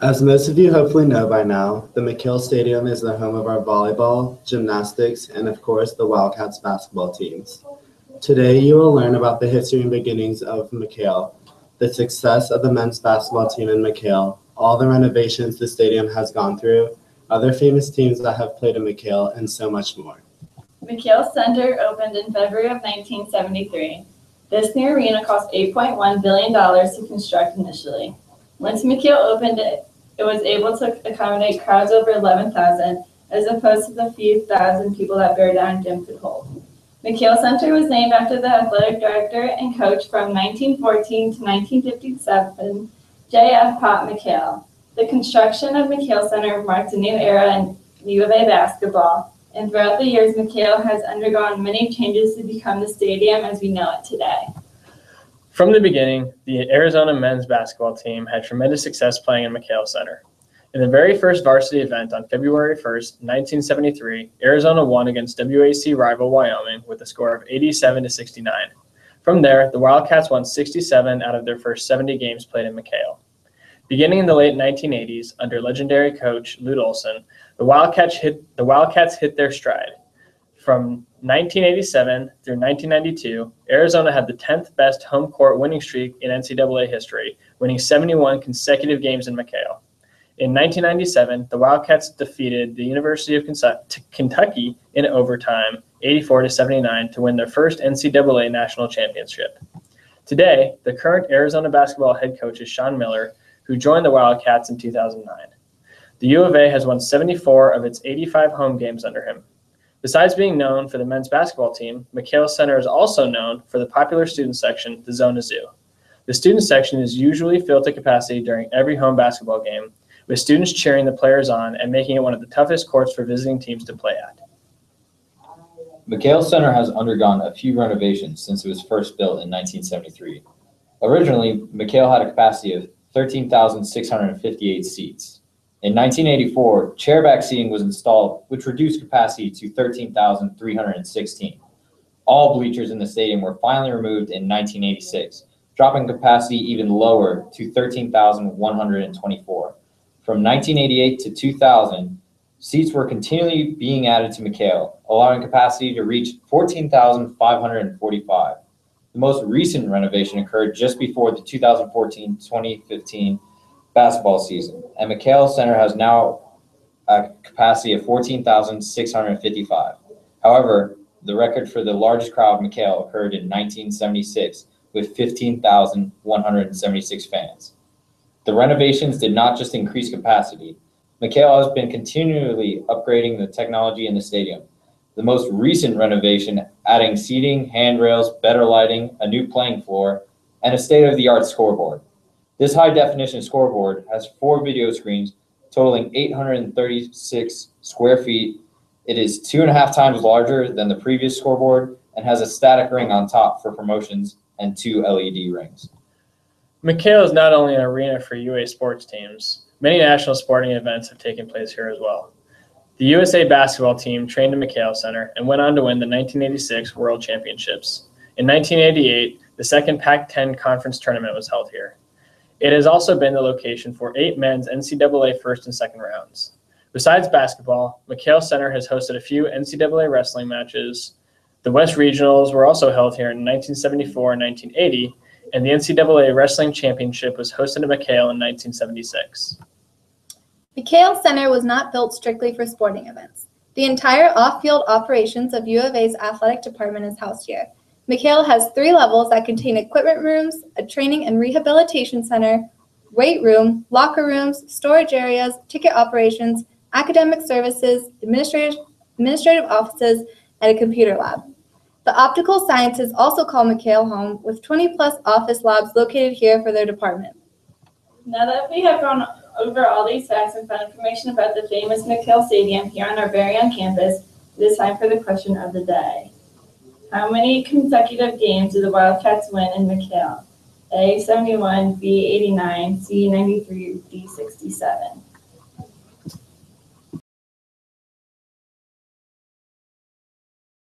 As most of you hopefully know by now, the McKale Stadium is the home of our volleyball, gymnastics, and of course the Wildcats basketball teams. Today you will learn about the history and beginnings of McKale, the success of the men's basketball team in McKale, all the renovations the stadium has gone through, other famous teams that have played in McKale, and so much more. McKale Center opened in February of 1973. This new arena cost $8.1 billion to construct initially. Once McKale opened it was able to accommodate crowds over 11,000, as opposed to the few thousand people that Bear Down Gym could hold. McKale Center was named after the athletic director and coach from 1914 to 1957, J.F. Pop McKale. The construction of McKale Center marked a new era in U of A basketball, and throughout the years, McKale has undergone many changes to become the stadium as we know it today. From the beginning, the Arizona men's basketball team had tremendous success playing in McKale Center. In the very first varsity event on February 1st, 1973, Arizona won against WAC rival Wyoming with a score of 87-69. From there, the Wildcats won 67 out of their first 70 games played in McKale. Beginning in the late 1980s, under legendary coach Lute Olson, the Wildcats hit their stride. From 1987 through 1992, Arizona had the 10th best home court winning streak in NCAA history, winning 71 consecutive games in McKale. In 1997, the Wildcats defeated the University of Kentucky in overtime, 84-79, to win their first NCAA national championship. Today, the current Arizona basketball head coach is Sean Miller, who joined the Wildcats in 2009. The U of A has won 74 of its 85 home games under him. Besides being known for the men's basketball team, McKale Center is also known for the popular student section, the Zona Zoo. The student section is usually filled to capacity during every home basketball game, with students cheering the players on and making it one of the toughest courts for visiting teams to play at. McKale Center has undergone a few renovations since it was first built in 1973. Originally, McKale had a capacity of 13,658 seats. In 1984, chairback seating was installed, which reduced capacity to 13,316. All bleachers in the stadium were finally removed in 1986, dropping capacity even lower to 13,124. From 1988 to 2000, seats were continually being added to McKale, allowing capacity to reach 14,545. The most recent renovation occurred just before the 2014-2015 basketball season, and McKale Center has now a capacity of 14,655. However, the record for the largest crowd of McKale occurred in 1976 with 15,176 fans. The renovations did not just increase capacity. McKale has been continually upgrading the technology in the stadium. The most recent renovation adding seating, handrails, better lighting, a new playing floor, and a state-of-the-art scoreboard. This high-definition scoreboard has 4 video screens totaling 836 square feet. It is 2.5 times larger than the previous scoreboard and has a static ring on top for promotions and 2 LED rings. McKale is not only an arena for UA sports teams. Many national sporting events have taken place here as well. The USA basketball team trained in McKale Center and went on to win the 1986 World Championships. In 1988, the second Pac-10 conference tournament was held here. It has also been the location for 8 men's NCAA first and second rounds. Besides basketball, McKale Center has hosted a few NCAA wrestling matches. The West Regionals were also held here in 1974 and 1980, and the NCAA Wrestling Championship was hosted in McKale in 1976. McKale Center was not built strictly for sporting events. The entire off-field operations of U of A's athletic department is housed here. McKale has 3 levels that contain equipment rooms, a training and rehabilitation center, weight room, locker rooms, storage areas, ticket operations, academic services, administrative offices, and a computer lab. The optical sciences also call McKale home, with 20-plus office labs located here for their department. Now that we have gone over all these facts and found information about the famous McKale Stadium here on our very own campus, it is time for the question of the day. How many consecutive games did the Wildcats win in McKale? A, 71, B, 89, C, 93, D, 67.